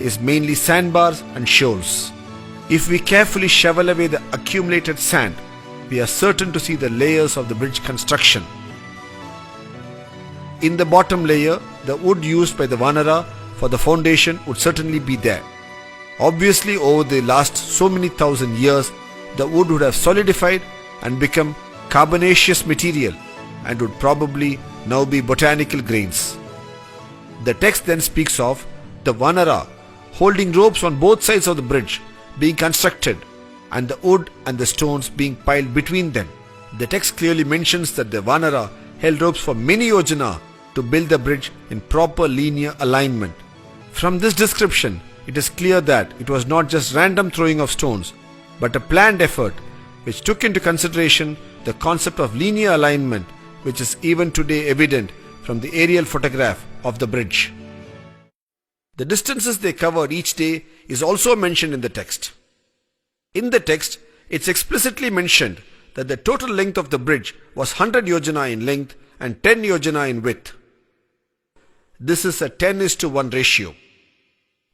is mainly sandbars and shoals. If we carefully shovel away the accumulated sand, we are certain to see the layers of the bridge construction. In the bottom layer, the wood used by the Vanara for the foundation would certainly be there. Obviously, over the last so many thousand years, the wood would have solidified and become carbonaceous material and would probably now be botanical grains. The text then speaks of the Vanara holding ropes on both sides of the bridge being constructed and the wood and the stones being piled between them. The text clearly mentions that the Vanara held ropes for many yojana to build the bridge in proper linear alignment. From this description, it is clear that it was not just random throwing of stones, but a planned effort which took into consideration the concept of linear alignment, which is even today evident from the aerial photograph of the bridge. The distances they covered each day is also mentioned in the text. In the text, it's explicitly mentioned that the total length of the bridge was 100 yojana in length and 10 yojana in width. This is a 10:1 ratio.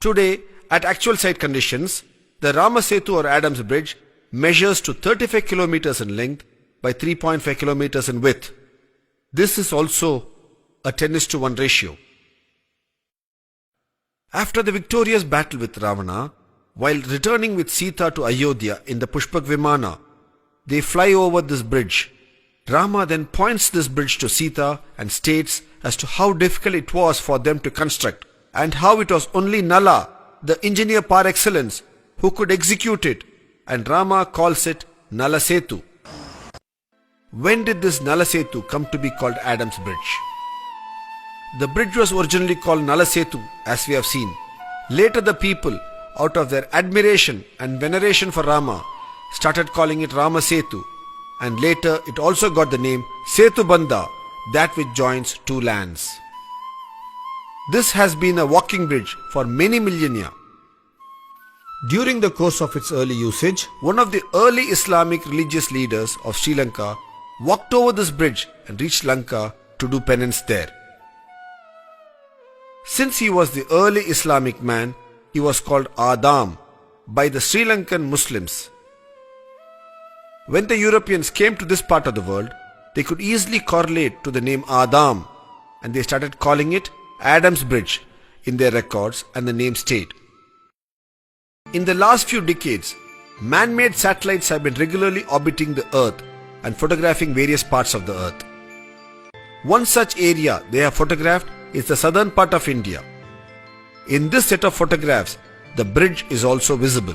Today, at actual site conditions, the Rama Setu or Adams Bridge measures to 35 kilometers in length by 3.5 kilometers in width. This is also a 10:1 ratio. After the victorious battle with Ravana, while returning with Sita to Ayodhya in the Pushpak Vimana, they fly over this bridge. Rama then points this bridge to Sita and states as to how difficult it was for them to construct and how it was only Nala, the engineer par excellence, who could execute it, and Rama calls it Nala Setu. When did this Nala Setu come to be called Adams Bridge? The bridge was originally called Nala Setu, as we have seen. Later the people, out of their admiration and veneration for Rama, started calling it Rama Setu, and later it also got the name Setu Bandha, that which joins two lands. This has been a walking bridge for many millennia. During the course of its early usage, one of the early Islamic religious leaders of Sri Lanka walked over this bridge and reached Lanka to do penance there. Since he was the early Islamic man, he was called Adam by the Sri Lankan Muslims. When the Europeans came to this part of the world, they could easily correlate to the name Adam, and they started calling it Adams Bridge in their records, and the name stayed. In the last few decades, man-made satellites have been regularly orbiting the Earth and photographing various parts of the Earth. One such area they have photographed is the southern part of India. In this set of photographs, the bridge is also visible.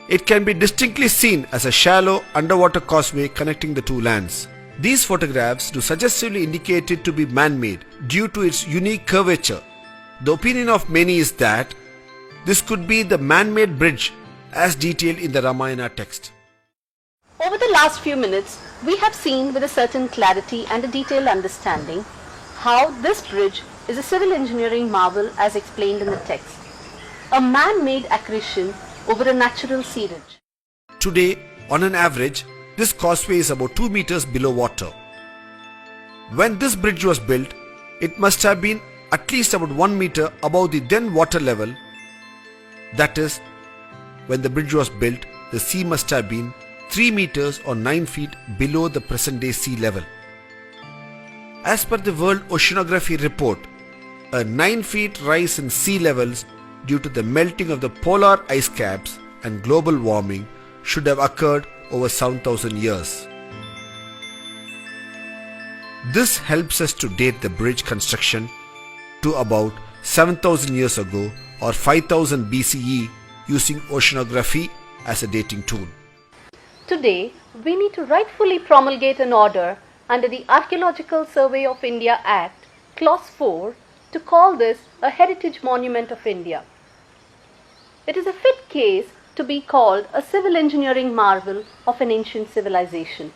It can be distinctly seen as a shallow underwater causeway connecting the two lands. These photographs do suggestively indicate it to be man-made due to its unique curvature. The opinion of many is that this could be the man-made bridge as detailed in the Ramayana text. Over the last few minutes, we have seen with a certain clarity and a detailed understanding how this bridge is a civil engineering marvel as explained in the text, a man-made accretion over a natural sea ridge. Today, on an average, this causeway is about 2 meters below water. When this bridge was built, it must have been at least about 1 meter above the then water level. That is, when the bridge was built, the sea must have been 3 meters or 9 feet below the present day sea level. As per the World Oceanography Report, a 9 feet rise in sea levels due to the melting of the polar ice caps and global warming should have occurred over 7,000 years. This helps us to date the bridge construction to about 7,000 years ago or 5000 BCE using oceanography as a dating tool. Today, we need to rightfully promulgate an order under the Archaeological Survey of India Act, Clause 4, to call this a Heritage Monument of India. It is a fit case to be called a civil engineering marvel of an ancient civilization.